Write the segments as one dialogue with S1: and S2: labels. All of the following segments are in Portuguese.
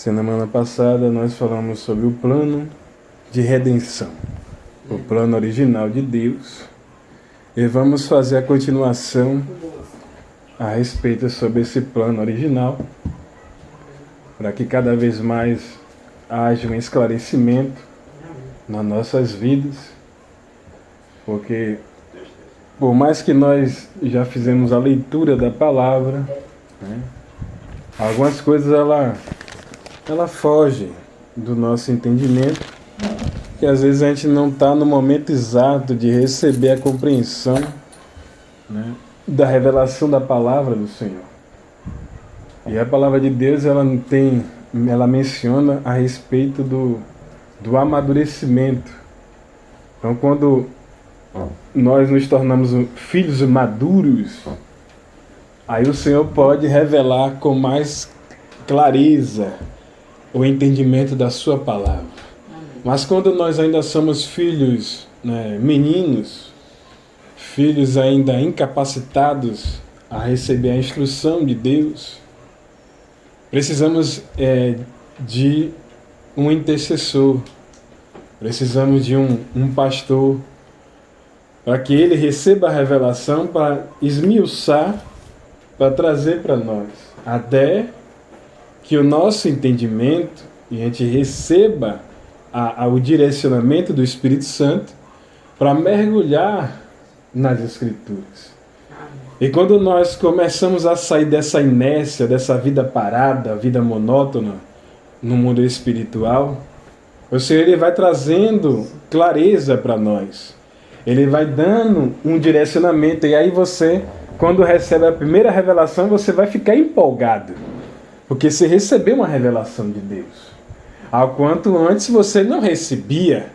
S1: Semana passada nós falamos sobre o plano de redenção, o plano original de Deus, e vamos fazer a continuação a respeito sobre esse plano original, para que cada vez mais haja um esclarecimento nas nossas vidas, porque por mais que nós já fizemos a leitura da palavra, né, algumas coisas ela foge do nosso entendimento, que às vezes a gente não está no momento exato de receber a compreensão, né, da revelação da palavra do Senhor. E a palavra de Deus ela menciona a respeito do amadurecimento. Então, quando nós nos tornamos filhos maduros, aí o Senhor pode revelar com mais clareza o entendimento da sua palavra. Mas quando nós ainda somos filhos, né, meninos, filhos ainda incapacitados a receber a instrução de Deus, precisamos de um intercessor, precisamos de um pastor, para que ele receba a revelação, para esmiuçar, para trazer para nós, até que o nosso entendimento, e a gente receba o direcionamento do Espírito Santo, para mergulhar nas Escrituras. E quando nós começamos a sair dessa inércia, dessa vida parada, vida monótona, no mundo espiritual, o Senhor ele vai trazendo clareza para nós. Ele vai dando um direcionamento. E aí você, quando recebe a primeira revelação, você vai ficar empolgado. Porque você recebeu uma revelação de Deus. Ao quanto antes você não recebia.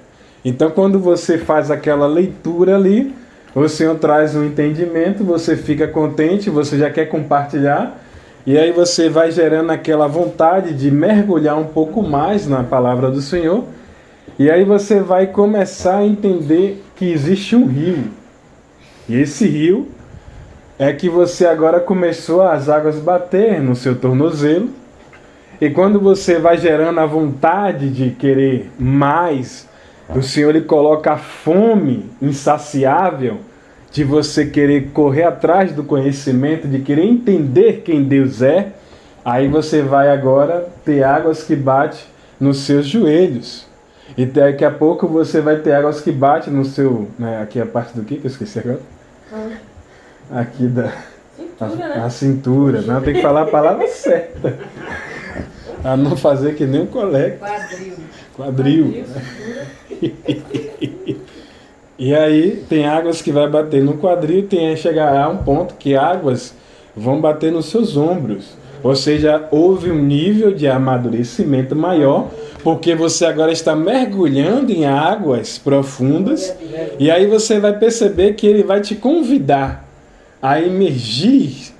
S1: Então quando você faz aquela leitura ali, o Senhor traz um entendimento, você fica contente, você já quer compartilhar. E aí você vai gerando aquela vontade de mergulhar um pouco mais na palavra do Senhor. E aí você vai começar a entender que existe um rio. E esse rio é que você agora começou as águas bater no seu tornozelo. E quando você vai gerando a vontade de querer mais, o Senhor ele coloca a fome insaciável de você querer correr atrás do conhecimento, de querer entender quem Deus é. Aí você vai agora ter águas que batem nos seus joelhos. E daqui a pouco você vai ter águas que batem no seu... Né, aqui a parte do que eu esqueci agora? Aqui da... A cintura. Não, tem que falar a palavra certa. A não fazer que nem um colega. Quadril. E aí tem águas que vai bater no quadril, chegar a um ponto que águas vão bater nos seus ombros. Ou seja, houve um nível de amadurecimento maior, porque você agora está mergulhando em águas profundas, e aí você vai perceber que ele vai te convidar a emergir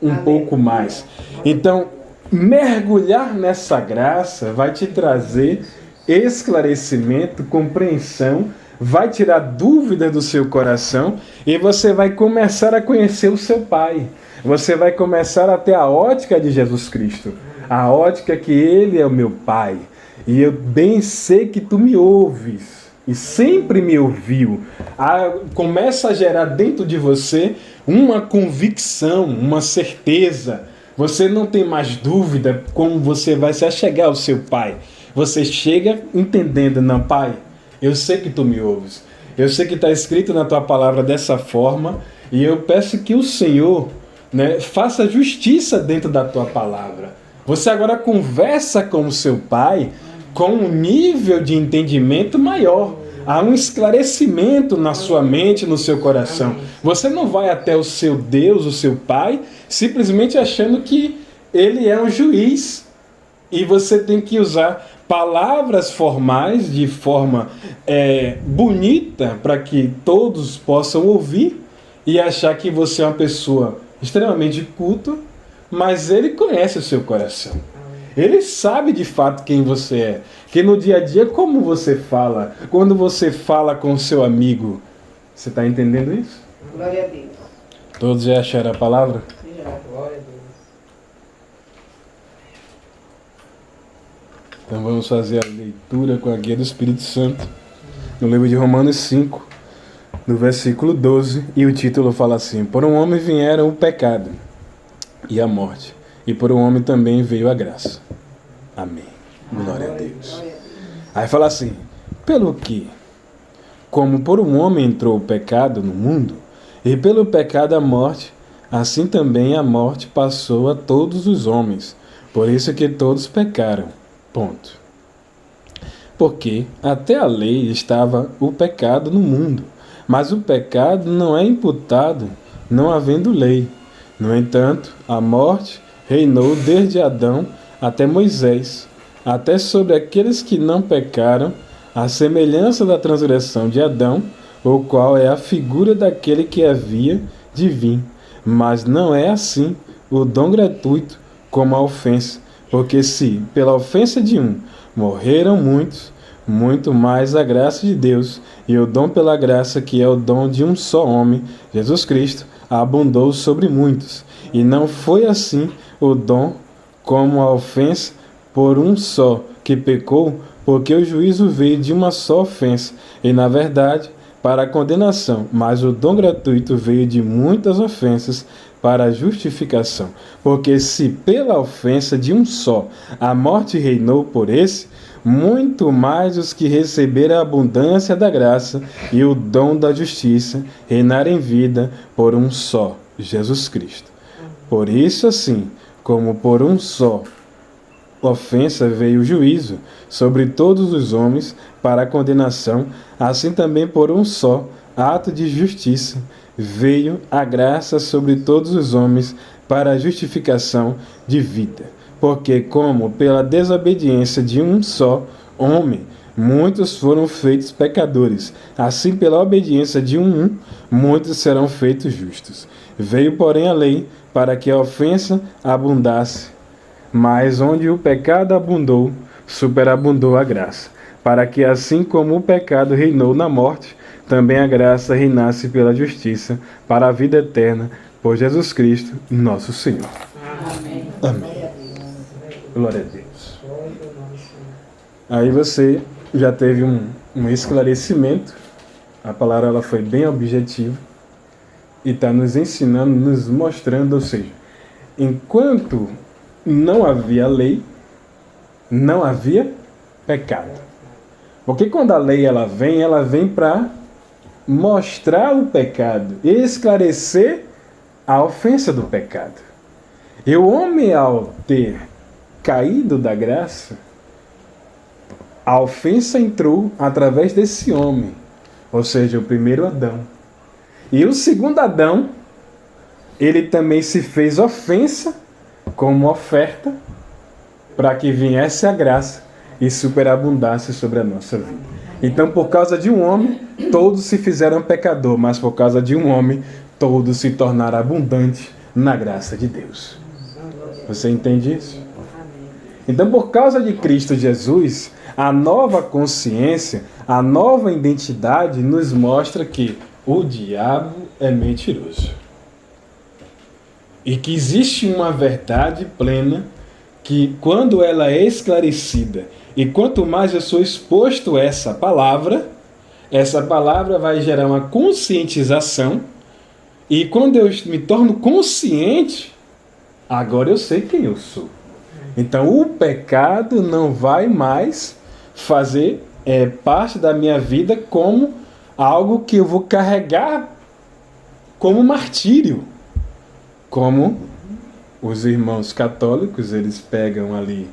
S1: um pouco mais. Então, mergulhar nessa graça vai te trazer esclarecimento, compreensão, vai tirar dúvida do seu coração, e você vai começar a conhecer o seu Pai. Você vai começar a ter a ótica de Jesus Cristo, a ótica que Ele é o meu Pai. E eu bem sei que tu me ouves, e sempre me ouviu. Começa a gerar dentro de você uma convicção, uma certeza. Você não tem mais dúvida como você vai se achegar ao seu Pai. Você chega entendendo, não, Pai, eu sei que tu me ouves. Eu sei que está escrito na tua palavra dessa forma, e eu peço que o Senhor, né, faça justiça dentro da tua palavra. Você agora conversa com o seu Pai com um nível de entendimento maior. Há um esclarecimento na sua mente, no seu coração. Você não vai até o seu Deus, o seu Pai, simplesmente achando que Ele é um juiz. E você tem que usar palavras formais de forma bonita para que todos possam ouvir e achar que você é uma pessoa extremamente culta, mas Ele conhece o seu coração. Ele sabe de fato quem você é. Que no dia a dia, como você fala, quando você fala com o seu amigo, você está entendendo isso?
S2: Glória a Deus.
S1: Todos já acharam a palavra?
S2: Glória a Deus.
S1: Então vamos fazer a leitura com a guia do Espírito Santo, no livro de Romanos 5, no versículo 12, e o título fala assim: Por um homem vieram o pecado e a morte, e por um homem também veio a graça. Amém. Glória a Deus. Aí fala assim: pelo que, como por um homem entrou o pecado no mundo, e pelo pecado a morte, assim também a morte passou a todos os homens, por isso que todos pecaram. Ponto. Porque até a lei estava o pecado no mundo, mas o pecado não é imputado, não havendo lei. No entanto, a morte reinou desde Adão até Moisés, até sobre aqueles que não pecaram, à semelhança da transgressão de Adão, o qual é a figura daquele que havia de vir. Mas não é assim o dom gratuito como a ofensa. Porque se, pela ofensa de um, morreram muitos, muito mais a graça de Deus e o dom pela graça, que é o dom de um só homem, Jesus Cristo, abundou sobre muitos. E não foi assim o dom como a ofensa por um só que pecou, porque o juízo veio de uma só ofensa, e na verdade para a condenação, mas o dom gratuito veio de muitas ofensas para a justificação. Porque se pela ofensa de um só a morte reinou por esse, muito mais os que receberam a abundância da graça e o dom da justiça reinarem em vida por um só, Jesus Cristo. Por isso, assim como por um só ofensa veio o juízo sobre todos os homens para a condenação, assim também por um só ato de justiça veio a graça sobre todos os homens para a justificação de vida. Porque como pela desobediência de um só homem muitos foram feitos pecadores, assim pela obediência de um muitos serão feitos justos. Veio, porém, a lei para que a ofensa abundasse, mas onde o pecado abundou, superabundou a graça, para que assim como o pecado reinou na morte, também a graça reinasse pela justiça, para a vida eterna, por Jesus Cristo, nosso Senhor. Amém. Amém. Glória a Deus. Aí você já teve um esclarecimento, a palavra ela foi bem objetiva, e está nos ensinando, nos mostrando, ou seja, enquanto não havia lei, não havia pecado. Porque quando a lei ela vem para mostrar o pecado, esclarecer a ofensa do pecado. E o homem, ao ter caído da graça, a ofensa entrou através desse homem, ou seja, o primeiro Adão. E o segundo Adão, ele também se fez ofensa como oferta para que viesse a graça e superabundasse sobre a nossa vida. Então, por causa de um homem, todos se fizeram pecador, mas por causa de um homem, todos se tornaram abundantes na graça de Deus. Você entende isso? Então, por causa de Cristo Jesus, a nova consciência, a nova identidade nos mostra que o diabo é mentiroso. E que existe uma verdade plena que, quando ela é esclarecida, e quanto mais eu sou exposto a essa palavra vai gerar uma conscientização, e quando eu me torno consciente, agora eu sei quem eu sou. Então o pecado não vai mais fazer parte da minha vida como algo que eu vou carregar como martírio. Como os irmãos católicos, eles pegam ali,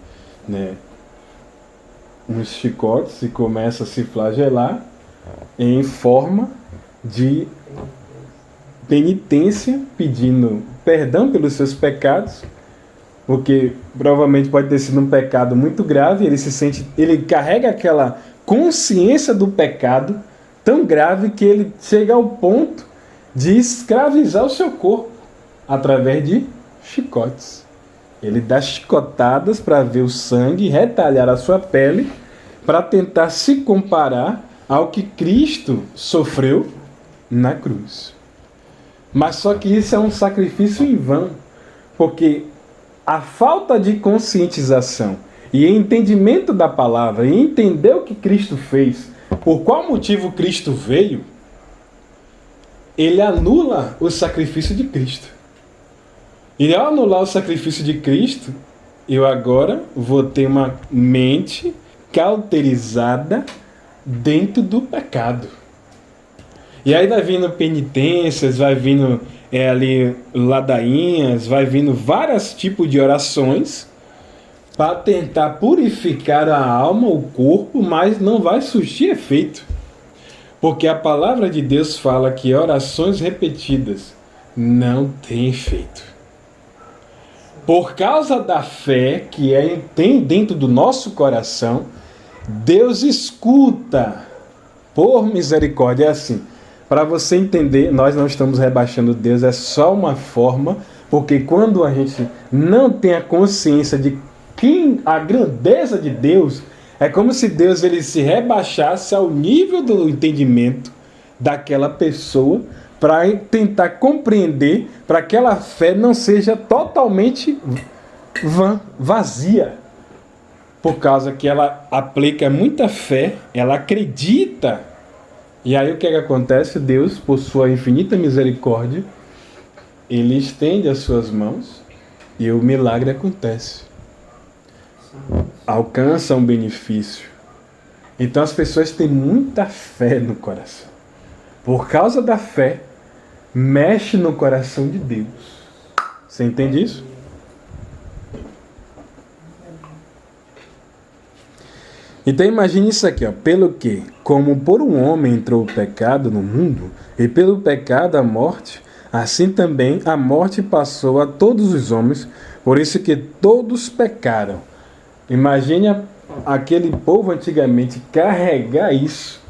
S1: uns chicotes e começam a se flagelar em forma de penitência, pedindo perdão pelos seus pecados, porque provavelmente pode ter sido um pecado muito grave, ele carrega aquela consciência do pecado tão grave que ele chega ao ponto de escravizar o seu corpo através de chicotes. Ele dá chicotadas para ver o sangue retalhar a sua pele, para tentar se comparar ao que Cristo sofreu na cruz. Mas só que isso é um sacrifício em vão, porque a falta de conscientização e entendimento da palavra, e entender o que Cristo fez, por qual motivo Cristo veio, ele anula o sacrifício de Cristo. E ao anular o sacrifício de Cristo, eu agora vou ter uma mente cauterizada dentro do pecado. E aí vai vindo penitências, vai vindo ali ladainhas, vai vindo vários tipos de orações para tentar purificar a alma, o corpo, mas não vai surtir efeito. Porque a palavra de Deus fala que orações repetidas não têm efeito. Por causa da fé que tem dentro do nosso coração, Deus escuta por misericórdia. É assim, para você entender, nós não estamos rebaixando Deus, é só uma forma, porque quando a gente não tem a consciência de a grandeza de Deus, é como se Deus ele se rebaixasse ao nível do entendimento daquela pessoa para tentar compreender, para que aquela fé não seja totalmente vazia. Por causa que ela aplica muita fé, ela acredita. E aí o que acontece? Deus, por sua infinita misericórdia, ele estende as suas mãos e o milagre acontece. Alcança um benefício. Então as pessoas têm muita fé no coração. Por causa da fé, mexe no coração de Deus. Você entende isso? Então imagine isso aqui, ó. Pelo que, como por um homem entrou o pecado no mundo, e pelo pecado a morte, assim também a morte passou a todos os homens, por isso que todos pecaram. Imagine aquele povo antigamente carregar isso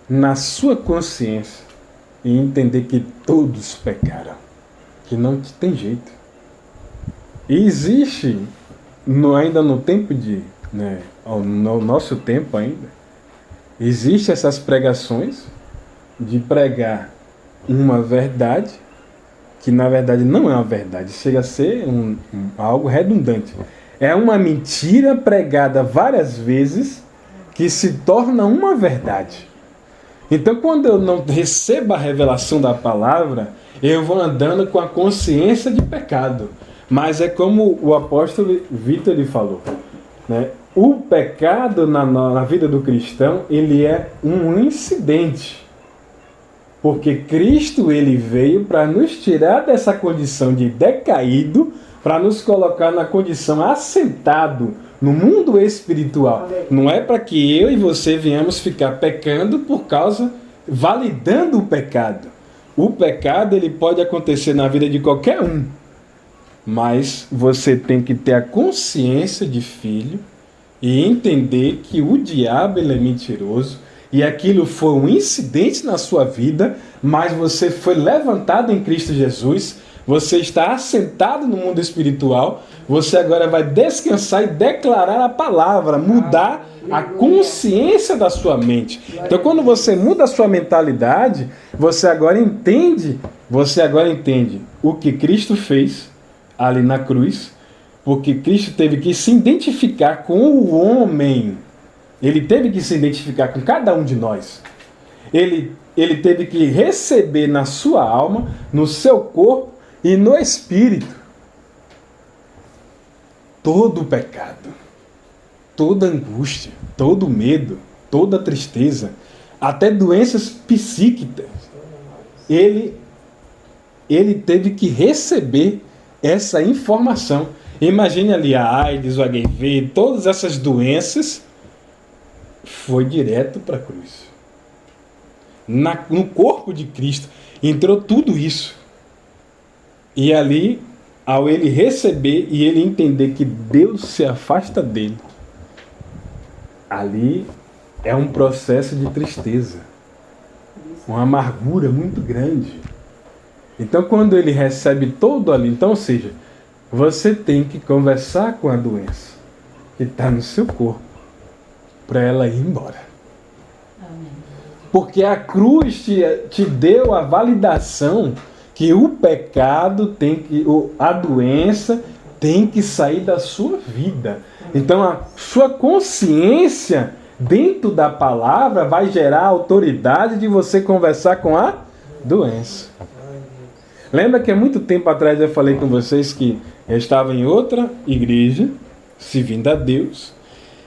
S1: na sua consciência e entender que todos pecaram, que não tem jeito. E existe, ainda no tempo no nosso tempo ainda, existe essas pregações de pregar uma verdade que na verdade não é uma verdade, chega a ser algo redundante. É uma mentira pregada várias vezes que se torna uma verdade. Então, quando eu não recebo a revelação da palavra, eu vou andando com a consciência de pecado. Mas é como o apóstolo Vitor ele falou, né? O pecado na vida do cristão, ele é um incidente. Porque Cristo ele veio para nos tirar dessa condição de decaído, para nos colocar na condição assentado no mundo espiritual. Não é para que eu e você venhamos ficar pecando validando o pecado. O pecado ele pode acontecer na vida de qualquer um, mas você tem que ter a consciência de filho e entender que o diabo ele é mentiroso e aquilo foi um incidente na sua vida, mas você foi levantado em Cristo Jesus. Você está assentado no mundo espiritual, você agora vai descansar e declarar a palavra, mudar a consciência da sua mente. Então, quando você muda a sua mentalidade, você agora entende o que Cristo fez ali na cruz, porque Cristo teve que se identificar com o homem. Ele teve que se identificar com cada um de nós. Ele teve que receber na sua alma, no seu corpo, e no espírito, todo o pecado, toda angústia, todo medo, toda tristeza, até doenças psíquicas, ele teve que receber essa informação. Imagine ali a AIDS, o HIV, todas essas doenças, foi direto para a cruz. No corpo de Cristo, entrou tudo isso. E ali, ao ele receber e ele entender que Deus se afasta dele, ali é um processo de tristeza, uma amargura muito grande. Então, quando ele recebe todo ali, então, ou seja, você tem que conversar com a doença que está no seu corpo para ela ir embora. Porque a cruz te deu a validação que o pecado a doença tem que sair da sua vida. Então a sua consciência dentro da palavra vai gerar a autoridade de você conversar com a doença. Lembra que há muito tempo atrás eu falei com vocês que eu estava em outra igreja, servindo a Deus,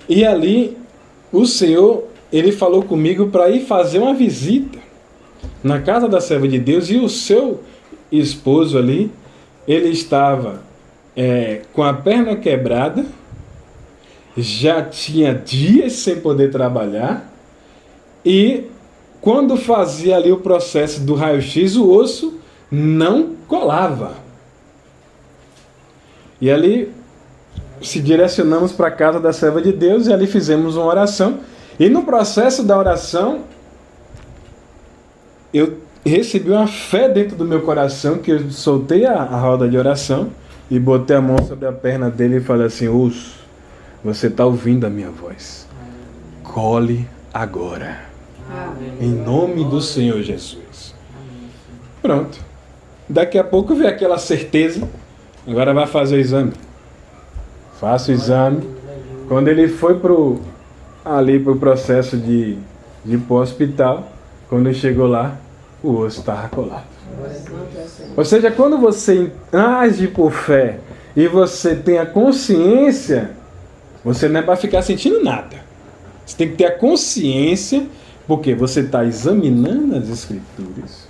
S1: e ali o Senhor, ele falou comigo para ir fazer uma visita na casa da serva de Deus, e o seu esposo ali, ele estava com a perna quebrada, já tinha dias sem poder trabalhar, e quando fazia ali o processo do raio-x, o osso não colava. E ali se direcionamos para a casa da serva de Deus e ali fizemos uma oração. E no processo da oração, eu recebi uma fé dentro do meu coração, que eu soltei a roda de oração e botei a mão sobre a perna dele e falei assim: osso, você está ouvindo a minha voz. Cole agora. Em nome do Senhor Jesus. Pronto. Daqui a pouco vem aquela certeza. Agora vai fazer o exame. Faça o exame. Quando ele foi ali pro processo de ir para o hospital, quando ele chegou lá, o osso estava colado. Ou seja, quando você age por fé e você tem a consciência, você não é para ficar sentindo nada. Você tem que ter a consciência, porque você está examinando as Escrituras.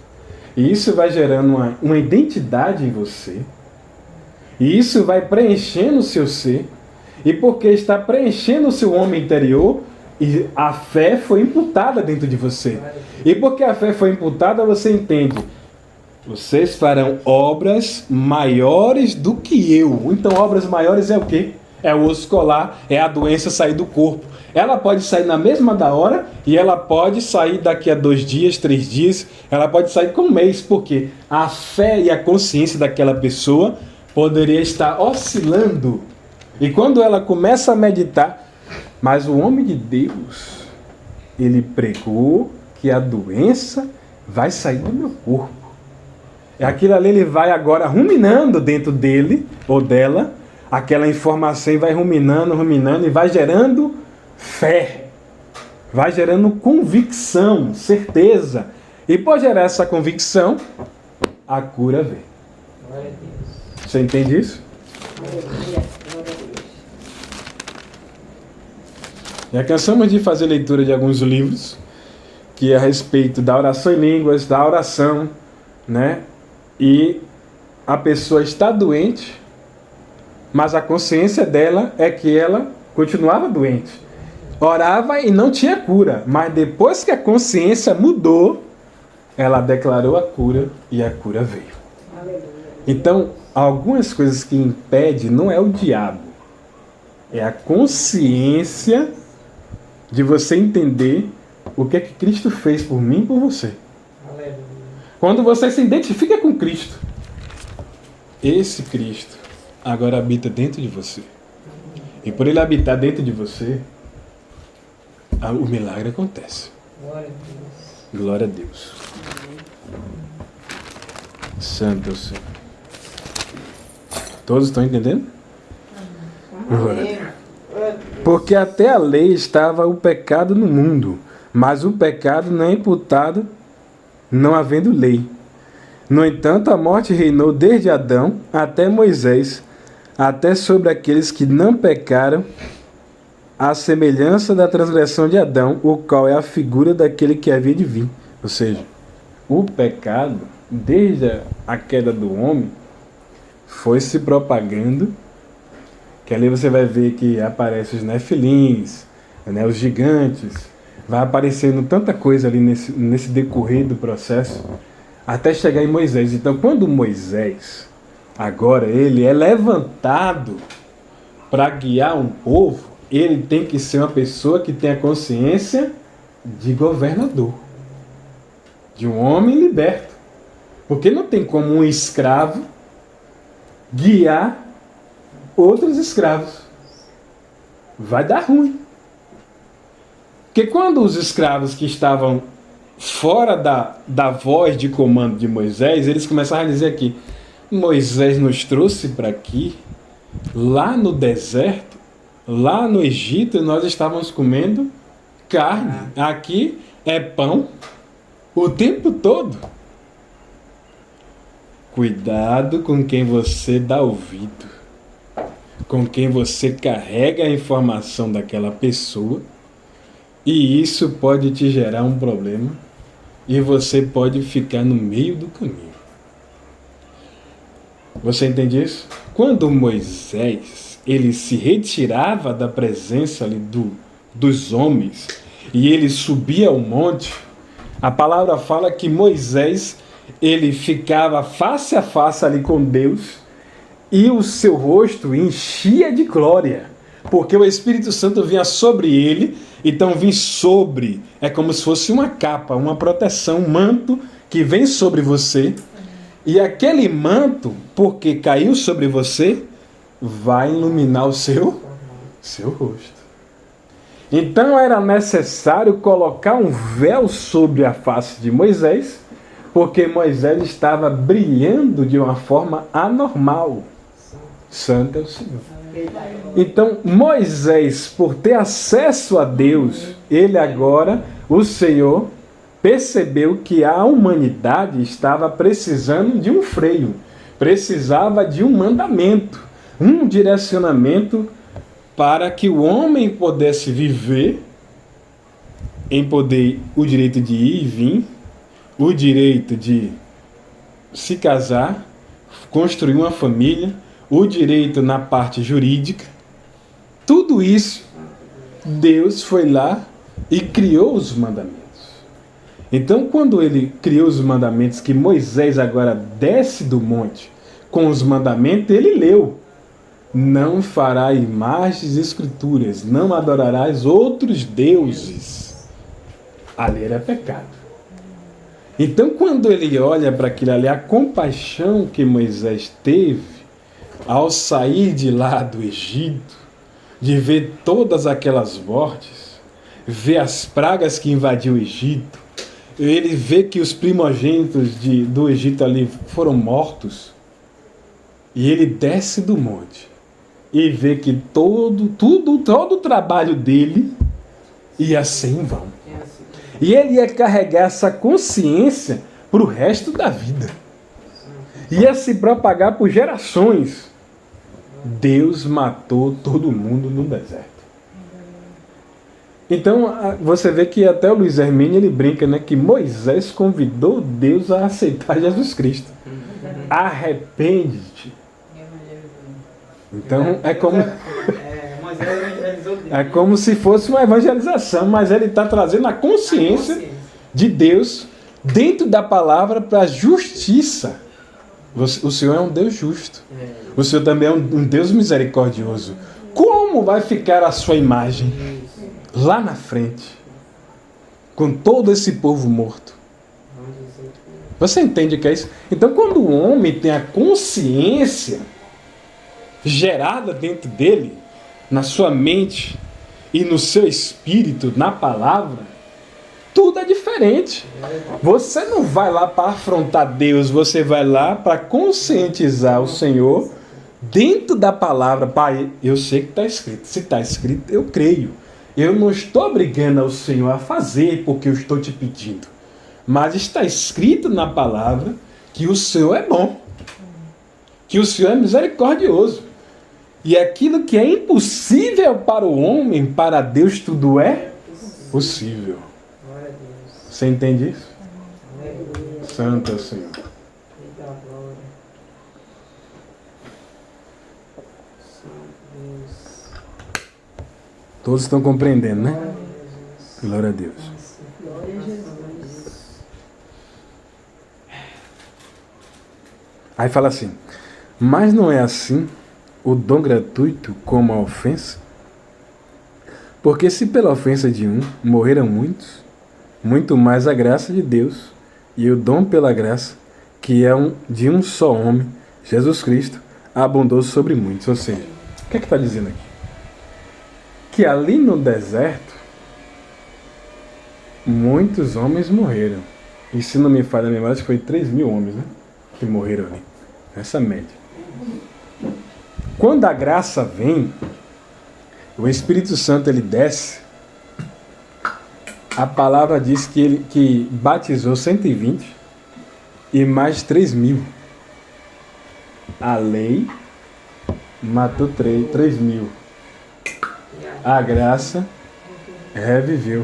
S1: E isso vai gerando uma identidade em você. E isso vai preenchendo o seu ser. E porque está preenchendo o seu homem interior, e a fé foi imputada dentro de você. E porque a fé foi imputada, você entende: vocês farão obras maiores do que eu. Então, obras maiores é o quê? É o osso colar, é a doença sair do corpo. Ela pode sair na mesma da hora e ela pode sair daqui a 2 dias, 3 dias, ela pode sair com 1 mês, porque a fé e a consciência daquela pessoa poderia estar oscilando. E quando ela começa a meditar, mas o homem de Deus, ele pregou que a doença vai sair do meu corpo. É aquilo ali, ele vai agora ruminando dentro dele ou dela, aquela informação vai ruminando e vai gerando fé, vai gerando convicção, certeza. E por gerar essa convicção, a cura vem. Você entende isso? Já cansamos de fazer leitura de alguns livros que é a respeito da oração em línguas, da oração, né? E a pessoa está doente, mas a consciência dela é que ela continuava doente. Orava e não tinha cura, mas depois que a consciência mudou, ela declarou a cura e a cura veio. Aleluia. Então, algumas coisas que impedem não é o diabo, é a consciência de você entender o que é que Cristo fez por mim e por você. Aleluia. Quando você se identifica com Cristo, esse Cristo agora habita dentro de você. E por ele habitar dentro de você, o milagre acontece. Glória a Deus. Glória a Deus. Santo é o Senhor. Todos estão entendendo? Glória a Deus. Porque até a lei estava o pecado no mundo, mas o pecado não é imputado não havendo lei. No entanto, a morte reinou desde Adão até Moisés, até sobre aqueles que não pecaram, à semelhança da transgressão de Adão, o qual é a figura daquele que havia de vir. Ou seja, o pecado, desde a queda do homem, foi se propagando, que ali você vai ver que aparecem os nefilins, né, os gigantes, vai aparecendo tanta coisa ali nesse decorrer do processo, até chegar em Moisés. Então, quando Moisés, agora ele é levantado para guiar um povo, ele tem que ser uma pessoa que tem a consciência de governador, de um homem liberto. Porque não tem como um escravo guiar outros escravos. Vai dar ruim. Porque quando os escravos que estavam fora da voz de comando de Moisés, eles começaram a dizer aqui: Moisés nos trouxe para aqui Lá no deserto, lá no Egito, nós estávamos comendo carne. Aqui é pão o tempo todo. Cuidado com quem você dá ouvido, com quem você carrega a informação daquela pessoa, e isso pode te gerar um problema e você pode ficar no meio do caminho. Você entende isso? Quando Moisés ele se retirava da presença ali dos homens e ele subia ao monte, a palavra fala que Moisés ele ficava face a face ali com Deus e o seu rosto enchia de glória, porque o Espírito Santo vinha sobre ele. Então vinha sobre, é como se fosse uma capa, uma proteção, um manto que vem sobre você, e aquele manto, porque caiu sobre você, vai iluminar o seu rosto. Então era necessário colocar um véu sobre a face de Moisés, porque Moisés estava brilhando de uma forma anormal. Santo é o Senhor. Então Moisés, por ter acesso a Deus, ele agora, o Senhor, percebeu que a humanidade estava precisando de um freio, precisava de um mandamento, um direcionamento para que o homem pudesse viver em poder o direito de ir e vir, o direito de se casar, construir uma família, o direito na parte jurídica. Tudo isso, Deus foi lá e criou os mandamentos. Então, quando ele criou os mandamentos, que Moisés agora desce do monte com os mandamentos, ele leu: não farás imagens e escrituras, não adorarás outros deuses. Ali era pecado. Então, quando ele olha para aquilo ali, a compaixão que Moisés teve ao sair de lá do Egito, de ver todas aquelas mortes, ver as pragas que invadiu o Egito, ele vê que os primogênitos do Egito ali foram mortos, e ele desce do monte e vê que todo o trabalho dele ia ser em vão. E ele ia carregar essa consciência para o resto da vida. Ia se propagar por gerações. Deus matou todo mundo no deserto. Então, você vê que até o Luiz Hermínio, ele brinca, né, que Moisés convidou Deus a aceitar Jesus Cristo. Arrepende-te. Então, é como se fosse uma evangelização, mas ele está trazendo a consciência de Deus dentro da palavra para a justiça. O Senhor é um Deus justo. O Senhor também é um Deus misericordioso. Como vai ficar a sua imagem lá na frente, com todo esse povo morto? Você entende o que é isso? Então, quando o homem tem a consciência gerada dentro dele, na sua mente e no seu espírito, na palavra, tudo é diferente. Você não vai lá para afrontar Deus, você vai lá para conscientizar o Senhor dentro da palavra. Pai, eu sei que está escrito. Se está escrito, eu creio. Eu não estou obrigando ao Senhor a fazer porque eu estou te pedindo. Mas está escrito na palavra que o Senhor é bom, que o Senhor é misericordioso. E aquilo que é impossível para o homem, para Deus tudo é possível. Você entende isso? Santo é o Senhor. Todos estão compreendendo, né? Glória a Deus. Aí fala assim: mas não é assim o dom gratuito como a ofensa? Porque se pela ofensa de um morreram muitos, muito mais a graça de Deus e o dom pela graça, que é de um só homem, Jesus Cristo, abundou sobre muitos. Ou seja, o que é que está dizendo aqui? Que ali no deserto, muitos homens morreram. E se não me falha a memória, foi 3.000 homens, né, que morreram ali. Essa média. quando a graça vem, o Espírito Santo ele desce, a palavra diz que ele que batizou 120 e mais 3.000. A lei matou 3.000. A graça reviveu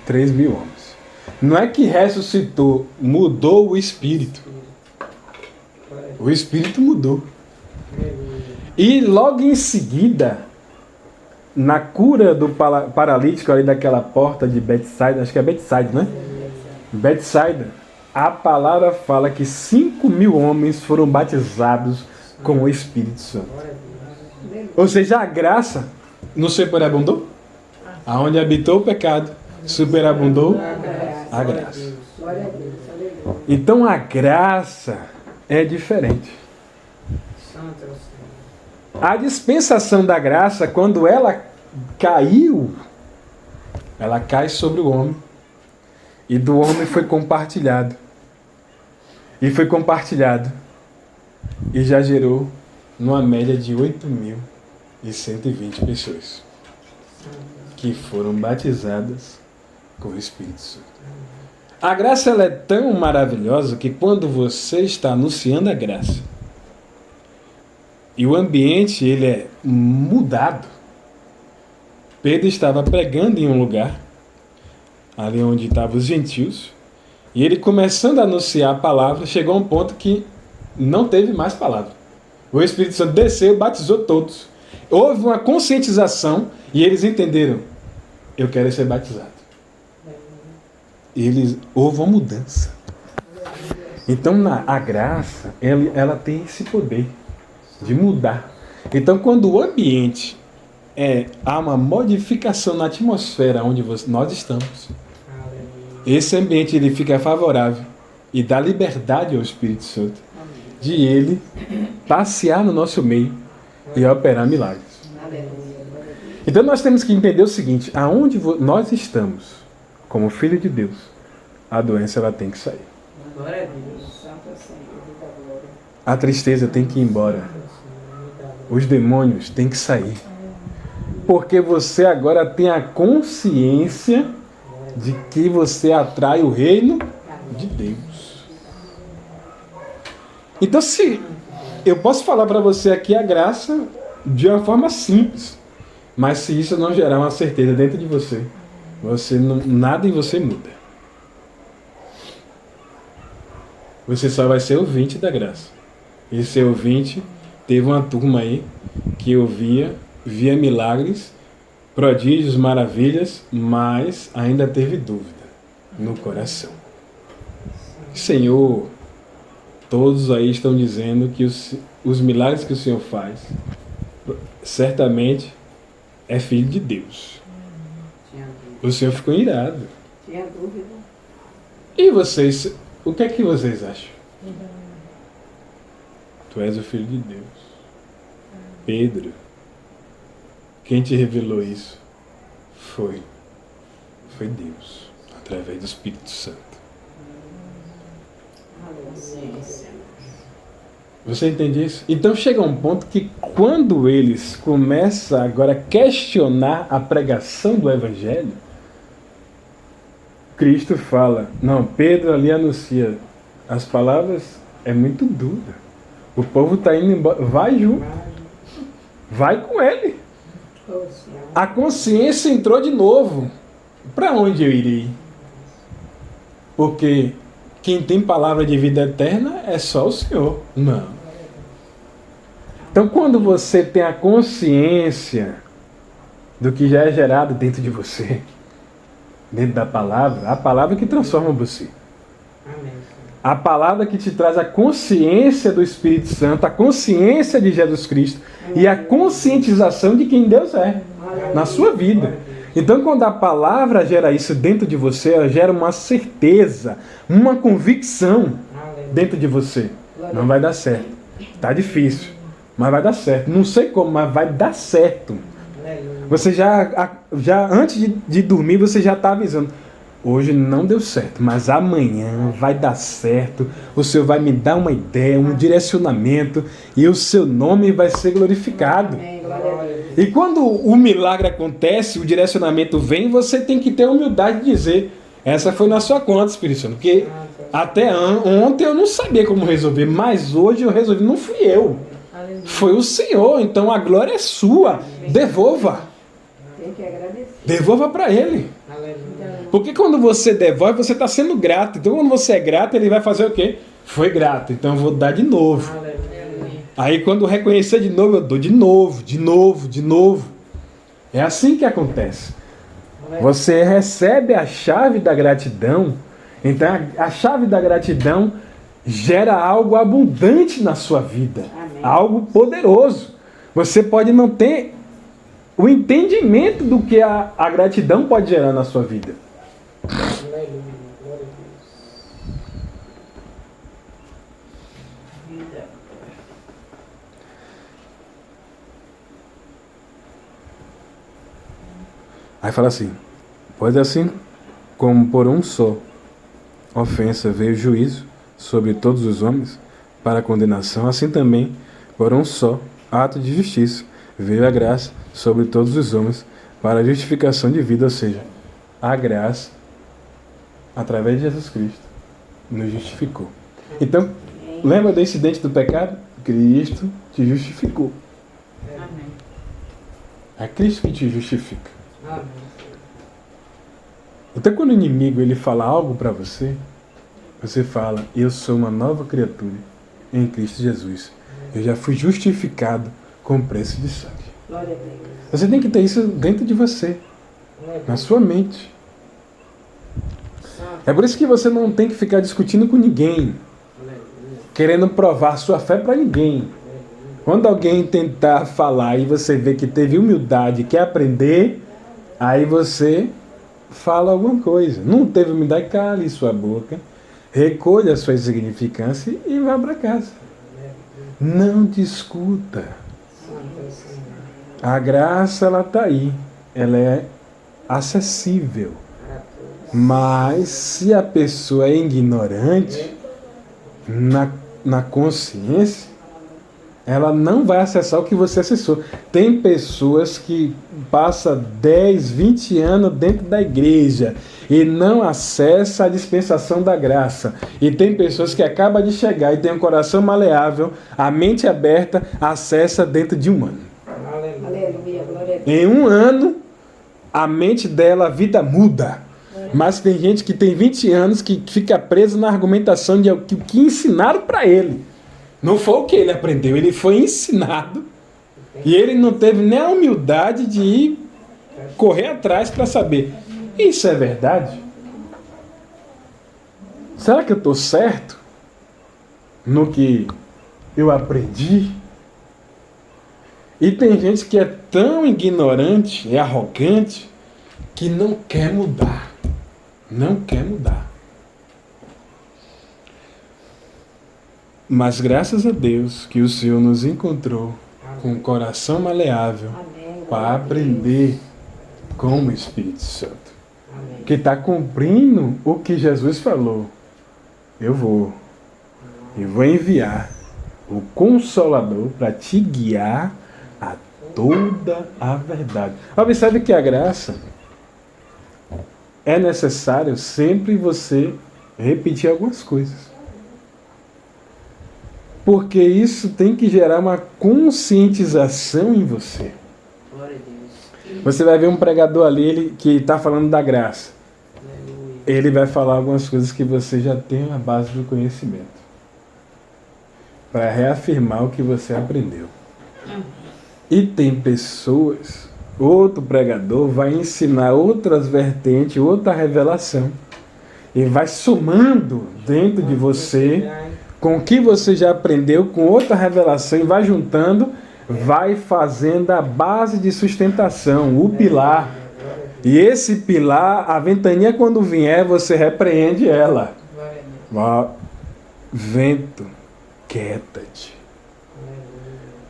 S1: 3.000 homens. Não é que ressuscitou, mudou o Espírito. O Espírito mudou. E logo em seguida, na cura do paralítico ali daquela porta de Betsaida, acho que é Betsaida, né? Betsaida, a palavra fala que 5.000 homens foram batizados com o Espírito Santo. Ou seja, a graça não superabundou? Aonde habitou o pecado, superabundou a graça. Então a graça é diferente. A dispensação da graça, quando ela caiu, ela cai sobre o homem. E do homem foi compartilhado. E foi compartilhado. E já gerou numa média de 8.120 pessoas que foram batizadas com o Espírito Santo. A graça ela é tão maravilhosa que quando você está anunciando a graça e o ambiente ele é mudado. Pedro estava pregando em um lugar, ali onde estavam os gentios, e ele começando a anunciar a palavra, chegou a um ponto que não teve mais palavra. O Espírito Santo desceu, batizou todos. Houve uma conscientização e eles entenderam, eu quero ser batizado. Houve uma mudança. Então a graça, ela tem esse poder de mudar. Então quando o ambiente há uma modificação na atmosfera onde nós estamos, esse ambiente ele fica favorável e dá liberdade ao Espírito Santo de ele passear no nosso meio e operar milagres. Então nós temos que entender o seguinte, aonde nós estamos como filho de Deus, a doença ela tem que sair. A tristeza tem que ir embora. Os demônios têm que sair. Porque você agora tem a consciência de que você atrai o reino de Deus. Então, se eu posso falar para você aqui a graça de uma forma simples, mas se isso não gerar uma certeza dentro de você, nada em você muda. Você só vai ser ouvinte da graça. E ser ouvinte, teve uma turma aí que via milagres, prodígios, maravilhas, mas ainda teve dúvida no coração. Senhor, todos aí estão dizendo que os milagres que o Senhor faz, certamente é filho de Deus. O Senhor ficou irado.
S2: Tinha dúvida.
S1: E vocês, o que é que vocês acham? Tu és o Filho de Deus. Pedro, quem te revelou isso? Foi Deus, através do Espírito Santo. Você entende isso? Então chega um ponto que quando eles começam agora a questionar a pregação do Evangelho, Cristo fala, não, Pedro ali anuncia, as palavras é muito dura. O povo está indo embora, vai junto, vai com ele. A consciência entrou de novo. Para onde eu irei? Porque quem tem palavra de vida eterna é só o Senhor. Não. Então quando você tem a consciência do que já é gerado dentro de você, dentro da palavra, a palavra que transforma você. A palavra que te traz a consciência do Espírito Santo, a consciência de Jesus Cristo e a conscientização de quem Deus é na sua vida. Então, quando a palavra gera isso dentro de você, ela gera uma certeza, uma convicção dentro de você. Não vai dar certo. Está difícil, mas vai dar certo. Não sei como, mas vai dar certo. Você já antes de dormir, você já está avisando. Hoje não deu certo, mas amanhã vai dar certo. O Senhor vai me dar uma ideia, um direcionamento e o seu nome vai ser glorificado. E quando o milagre acontece, o direcionamento vem, você tem que ter a humildade de dizer: essa foi na sua conta, Espírito Santo. Porque até ontem eu não sabia como resolver, mas hoje eu resolvi. Não fui eu, foi o Senhor. Então a glória é sua. Devolva.
S2: Tem que agradecer.
S1: Devolva para Ele. Porque quando você devolve, você está sendo grato. Então quando você é grato, Ele vai fazer o quê? Foi grato, então eu vou dar de novo. Aí quando reconhecer de novo, eu dou de novo, de novo, de novo. É assim que acontece. Você recebe a chave da gratidão. Então a chave da gratidão gera algo abundante na sua vida.
S2: Amém.
S1: Algo poderoso. Você pode não ter o entendimento do que a gratidão pode gerar na sua vida. Aí fala assim: pois assim como por um só ofensa veio o juízo sobre todos os homens para a condenação, assim também por um só ato de justiça veio a graça sobre todos os homens para a justificação de vida, ou seja, a graça, através de Jesus Cristo, nos justificou. Então, lembra do incidente do pecado? Cristo te justificou.
S2: Amém.
S1: É Cristo que te justifica.
S2: Amém.
S1: Então, quando o inimigo ele fala algo para você, você fala: eu sou uma nova criatura em Cristo Jesus. Eu já fui justificado com preço de sangue.
S2: Glória a Deus.
S1: Você tem que ter isso dentro de você, na sua mente. É por isso que você não tem que ficar discutindo com ninguém, querendo provar sua fé para ninguém. Quando alguém tentar falar e você vê que teve humildade e quer aprender, aí você fala alguma coisa. Não teve humildade, cale sua boca, recolha a sua insignificância e vá para casa. Não discuta. A graça, ela está aí. Ela é acessível. Mas se a pessoa é ignorante na consciência, ela não vai acessar o que você acessou. Tem pessoas que passam 10, 20 anos dentro da igreja e não acessa a dispensação da graça. E tem pessoas que acabam de chegar e tem um coração maleável, a mente aberta, acessa dentro de um ano.
S2: Aleluia, glória a Deus.
S1: Em um ano, a mente dela, a vida muda. Mas tem gente que tem 20 anos que fica preso na argumentação de que ensinaram para ele. Não foi o que ele aprendeu, ele foi ensinado. E ele não teve nem a humildade de ir correr atrás para saber: isso é verdade? Será que eu estou certo no que eu aprendi? E tem gente que é tão ignorante, é arrogante, que não quer mudar. Não quer mudar. Mas graças a Deus que o Senhor nos encontrou com um coração maleável para aprender com o Espírito Santo. Que está cumprindo o que Jesus falou. Eu vou enviar o Consolador para te guiar a toda a verdade. Observe que a graça é necessário sempre você repetir algumas coisas. Porque isso tem que gerar uma conscientização em você.
S2: Glória a Deus.
S1: Você vai ver um pregador ali ele, que está falando da graça. Ele vai falar algumas coisas que você já tem a base do conhecimento. Para reafirmar o que você aprendeu. E tem pessoas, outro pregador vai ensinar outras vertentes, outra revelação. E vai somando dentro de você, com o que você já aprendeu, com outra revelação, e vai juntando, vai fazendo a base de sustentação, o pilar. E esse pilar, a ventania quando vier, você repreende ela. Vento, quieta-te.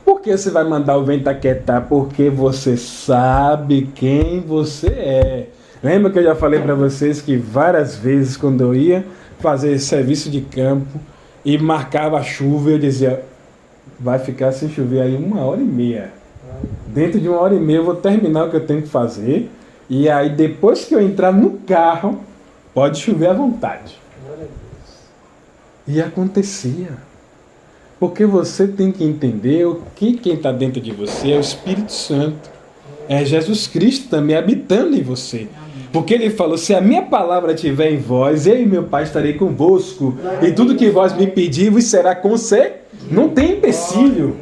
S1: Porque que você vai mandar o vento aquietar? Porque você sabe quem você é. Lembra que eu já falei para vocês que várias vezes quando eu ia fazer serviço de campo e marcava a chuva, eu dizia, vai ficar sem chover aí 1h30. Dentro de 1h30 eu vou terminar o que eu tenho que fazer. E aí depois que eu entrar no carro, pode chover à vontade. E acontecia. Porque você tem que entender que quem está dentro de você é o Espírito Santo. É Jesus Cristo também habitando em você. Porque ele falou, se a minha palavra estiver em vós, eu e meu Pai estarei convosco. E tudo que vós me pedirvos será com você. Não tem empecilho.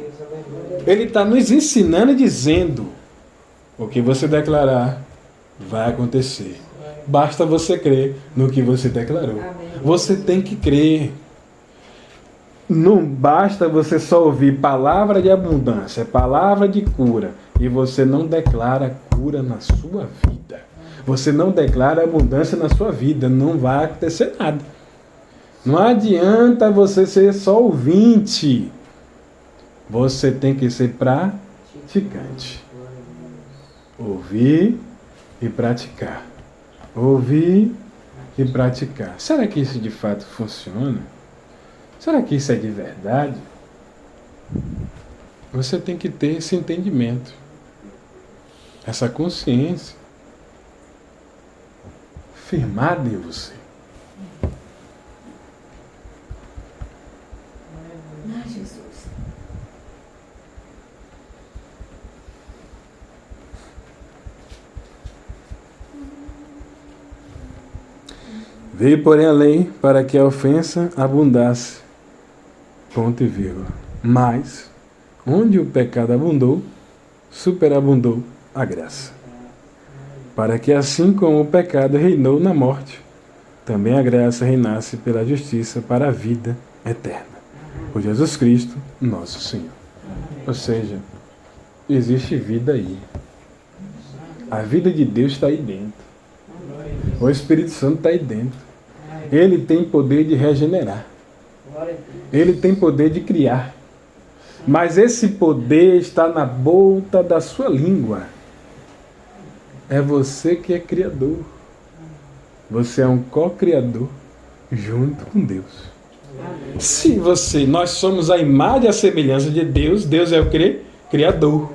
S1: Ele está nos ensinando e dizendo, o que você declarar vai acontecer. Basta você crer no que você declarou. Você tem que crer. Não basta você só ouvir palavra de abundância, palavra de cura, e você não declara cura na sua vida. Você não declara abundância na sua vida, não vai acontecer nada. Não adianta você ser só ouvinte. Você tem que ser praticante. Ouvir e praticar. Ouvir e praticar. Será que isso de fato funciona? Será que isso é de verdade? Você tem que ter esse entendimento, essa consciência firmada em você.
S2: Ai, Jesus.
S1: Veio, porém, a lei para que a ofensa abundasse. Ponto e vírgula. Mas, onde o pecado abundou, superabundou a graça. Para que assim como o pecado reinou na morte, também a graça reinasse pela justiça para a vida eterna. Por Jesus Cristo, nosso Senhor. Ou seja, existe vida aí. A vida de Deus está aí dentro. O Espírito Santo está aí dentro. Ele tem poder de regenerar. Ele tem poder de criar. Mas esse poder está na ponta da sua língua. É você que é criador. Você é um co-criador junto com Deus. Se nós somos a imagem e a semelhança de Deus, Deus é o quê? Criador.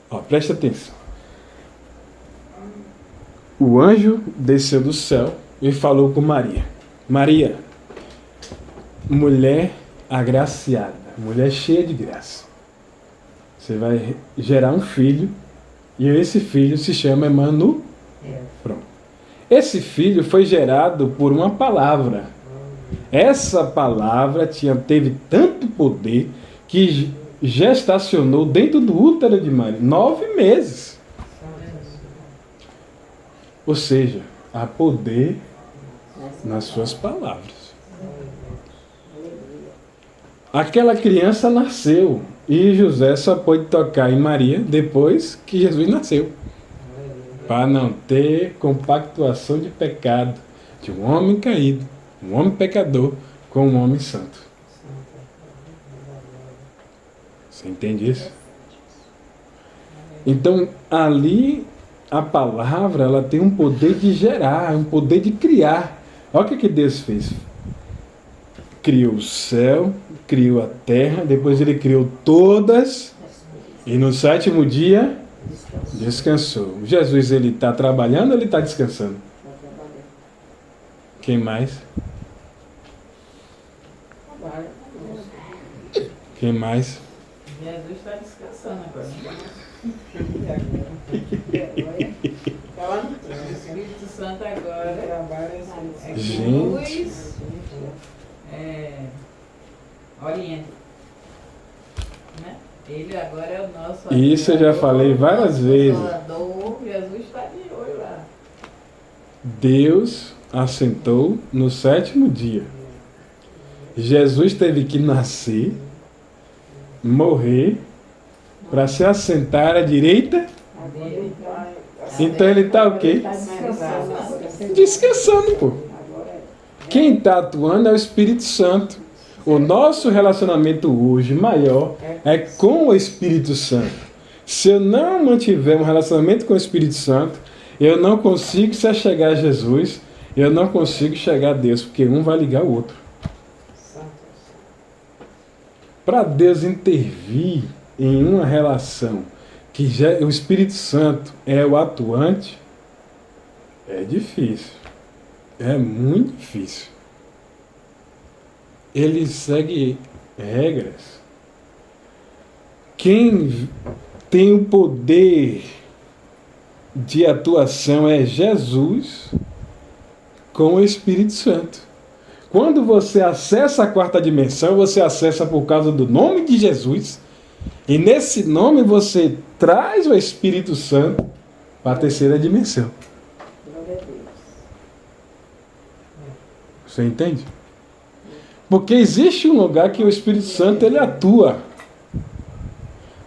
S1: Ó, preste atenção. O anjo desceu do céu e falou com Maria. Maria, mulher agraciada, mulher cheia de graça. Você vai gerar um filho e esse filho se chama Emanuel. Pronto. Esse filho foi gerado por uma palavra. Essa palavra teve tanto poder que gestacionou dentro do útero de Maria 9 meses. Ou seja, há poder nas suas palavras. Aquela criança nasceu e José só pôde tocar em Maria depois que Jesus nasceu. Para não ter compactuação de pecado de um homem caído, um homem pecador, com um homem santo. Você entende isso? Então, ali, a palavra, ela tem um poder de gerar, um poder de criar. Olha o que Deus fez. Criou o céu, criou a terra, depois ele criou todas, e no 7º dia, descansou. Jesus, ele está trabalhando ou ele está descansando? Quem mais? Quem mais?
S2: Jesus está descansando agora. O Espírito Santo agora é
S1: Gente.
S2: Orienta. Né? Ele agora é o nosso.
S1: Isso eu já falei várias vezes.
S2: Jesus está de olho lá.
S1: Deus assentou no 7º dia. Jesus teve que nascer, morrer, para se assentar à direita. Então ele está o quê? Descansando, pô. Quem está atuando é o Espírito Santo. O nosso relacionamento hoje maior é com o Espírito Santo. Se eu não mantiver um relacionamento com o Espírito Santo, eu não consigo se chegar a Jesus, eu não consigo chegar a Deus, porque um vai ligar o outro. Para Deus intervir em uma relação que já, o Espírito Santo é o atuante, é difícil. É muito difícil. Ele segue regras. Quem tem o poder de atuação é Jesus com o Espírito Santo. Quando você acessa a quarta dimensão, você acessa por causa do nome de Jesus. E nesse nome você traz o Espírito Santo para a terceira dimensão. Você entende? Porque existe um lugar que o Espírito Santo ele atua.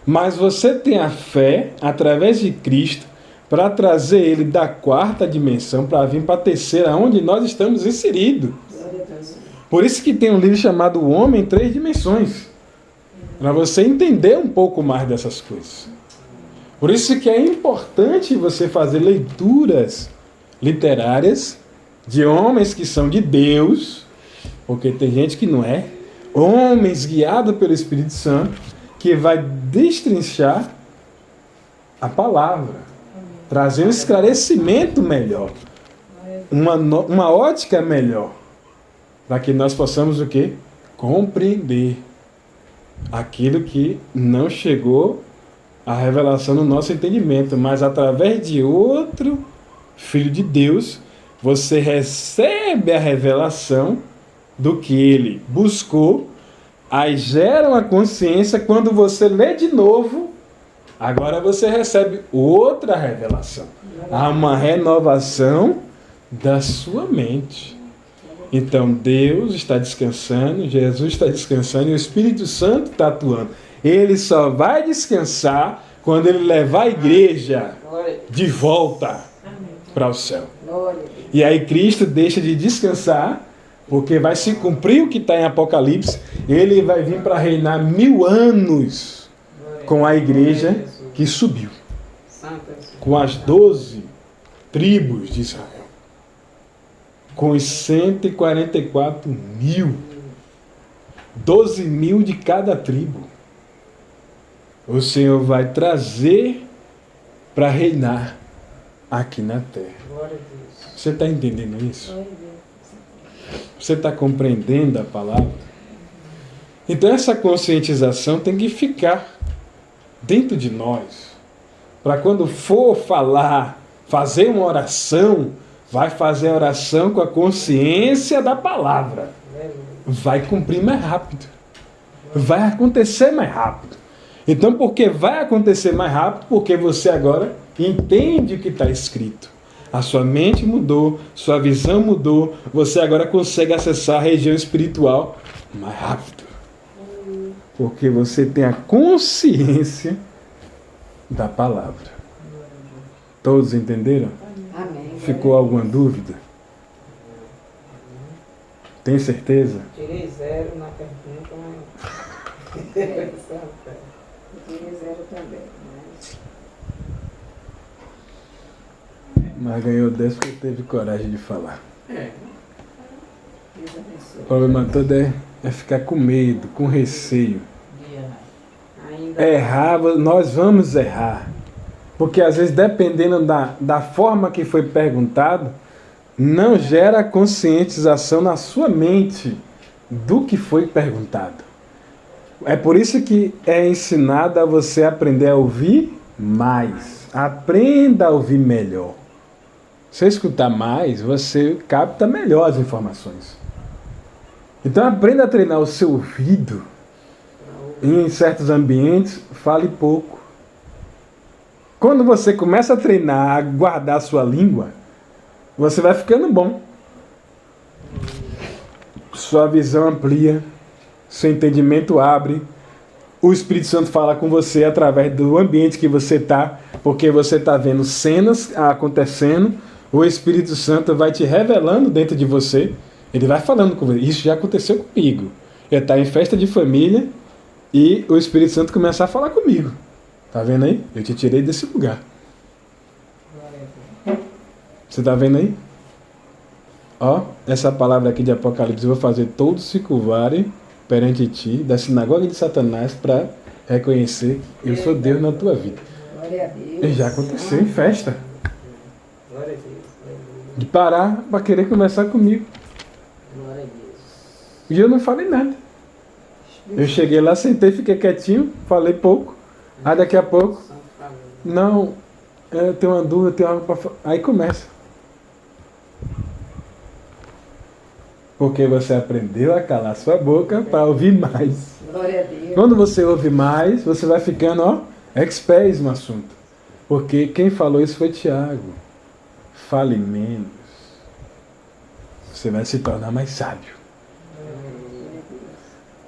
S1: Mas você tem a fé, através de Cristo, para trazer ele da quarta dimensão para vir para a terceira, onde nós estamos inseridos. Por isso que tem um livro chamado O Homem em Três Dimensões. Para você entender um pouco mais dessas coisas. Por isso que é importante você fazer leituras literárias de homens que são de Deus, porque tem gente que não é, homens guiados pelo Espírito Santo, que vai destrinchar a palavra, trazer um esclarecimento melhor, uma ótica melhor, para que nós possamos o quê? Compreender aquilo que não chegou à revelação no nosso entendimento, mas através de outro Filho de Deus, você recebe a revelação do que ele buscou, aí gera uma consciência, quando você lê de novo, agora você recebe outra revelação. Há uma renovação da sua mente. Então Deus está descansando, Jesus está descansando e o Espírito Santo está atuando. Ele só vai descansar quando ele levar a igreja de volta para o céu. E aí Cristo deixa de descansar, porque vai se cumprir o que está em Apocalipse. Ele vai vir para reinar 1000 anos com a igreja que subiu, com as 12 tribos de Israel, com os 144.000, 12.000 de cada tribo. O Senhor vai trazer para reinar aqui na terra. Você está entendendo isso? Você está compreendendo a palavra? Então essa conscientização tem que ficar dentro de nós. Para quando for falar, fazer uma oração, vai fazer a oração com a consciência da palavra. Vai cumprir mais rápido. Vai acontecer mais rápido. Então por que vai acontecer mais rápido? Porque você agora entende o que está escrito. A sua mente mudou, sua visão mudou, você agora consegue acessar a região espiritual mais rápido. Porque você tem a consciência da palavra. Todos entenderam?
S2: Amém.
S1: Ficou alguma dúvida? Tem certeza?
S2: Tirei 0 na pergunta, mas... Tirei 0 também,
S1: Mas ganhou 10 porque teve coragem de falar. O problema todo é ficar com medo, com receio. Errar, nós vamos errar. Porque às vezes, dependendo da forma que foi perguntado, não gera conscientização na sua mente do que foi perguntado. É por isso que é ensinado a você aprender a ouvir mais. Aprenda a ouvir melhor. Se escutar mais, você capta melhor as informações. Então aprenda a treinar o seu ouvido. Em certos ambientes, fale pouco. Quando você começa a treinar, a guardar a sua língua, você vai ficando bom. Sua visão amplia, seu entendimento abre. O Espírito Santo fala com você através do ambiente que você está, porque você está vendo cenas acontecendo. O Espírito Santo vai te revelando dentro de você. Ele vai falando com você. Isso já aconteceu comigo. Eu estar em festa de família e o Espírito Santo começar a falar comigo. Tá vendo aí? Eu te tirei desse lugar. Você tá vendo aí? Ó, essa palavra aqui de Apocalipse, eu vou fazer todos se curvarem perante ti, da sinagoga de Satanás, para reconhecer que eu sou Deus na tua vida.
S2: Glória a Deus.
S1: E já aconteceu em festa.
S2: Glória a Deus.
S1: De parar para querer conversar comigo.
S2: Glória a Deus.
S1: E eu não falei nada. Eu cheguei lá, sentei, fiquei quietinho, falei pouco. Aí daqui a pouco, não, eu tenho uma dúvida, eu tenho algo para falar. Aí começa. Porque você aprendeu a calar sua boca para ouvir mais.
S2: Glória a Deus.
S1: Quando você ouve mais, você vai ficando, ó, expert no assunto. Porque quem falou isso foi Tiago. Fale menos. Você vai se tornar mais sábio.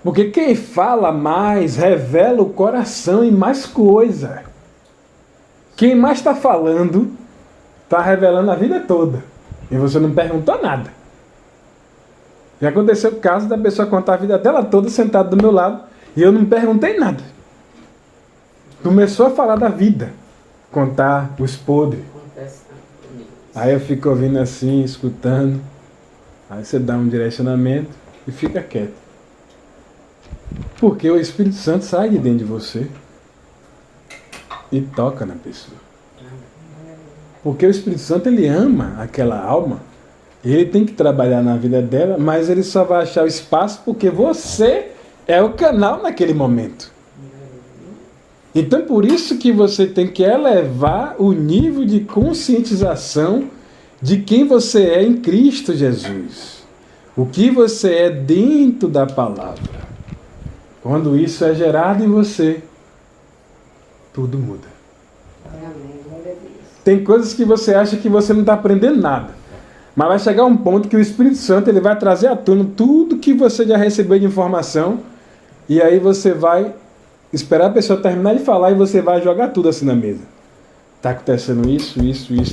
S1: Porque quem fala mais revela o coração e mais coisa. Quem mais está falando está revelando a vida toda. E você não perguntou nada. Já aconteceu o caso da pessoa contar a vida dela toda sentada do meu lado e eu não perguntei nada. Começou a falar da vida. Contar os podres. Aí eu fico ouvindo assim, escutando. Aí você dá um direcionamento e fica quieto. Porque o Espírito Santo sai de dentro de você e toca na pessoa. Porque o Espírito Santo, ele ama aquela alma. Ele tem que trabalhar na vida dela, mas ele só vai achar o espaço porque você é o canal naquele momento. Então, por isso que você tem que elevar o nível de conscientização de quem você é em Cristo Jesus. O que você é dentro da palavra. Quando isso é gerado em você, tudo muda. Tem coisas que você acha que você não está aprendendo nada. Mas vai chegar um ponto que o Espírito Santo ele vai trazer à tona tudo que você já recebeu de informação. E aí você vai esperar a pessoa terminar de falar e você vai jogar tudo assim na mesa. Está acontecendo isso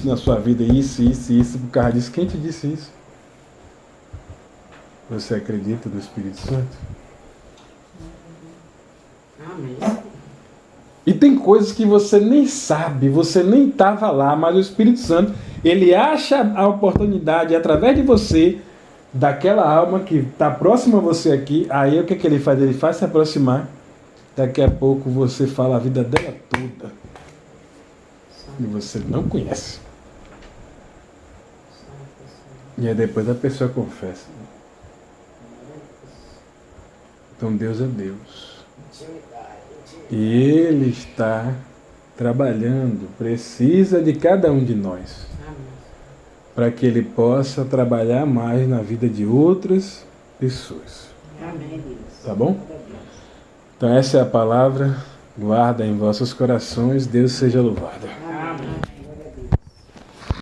S1: na sua vida, isso, por causa disso. Quem te disse isso? Você acredita no Espírito Santo?
S2: Amém.
S1: E tem coisas que você nem sabe, você nem estava lá, mas o Espírito Santo, ele acha a oportunidade, através de você, daquela alma que está próxima a você aqui, aí o que, que ele faz? Ele faz se aproximar, daqui a pouco você fala a vida dela toda, e você não conhece. E aí depois a pessoa confessa. Então Deus é Deus. E Ele está trabalhando, precisa de cada um de nós, para que Ele possa trabalhar mais na vida de outras pessoas.
S2: Amém.
S1: Tá bom? Então essa é a palavra, guarda em vossos corações, Deus seja louvado.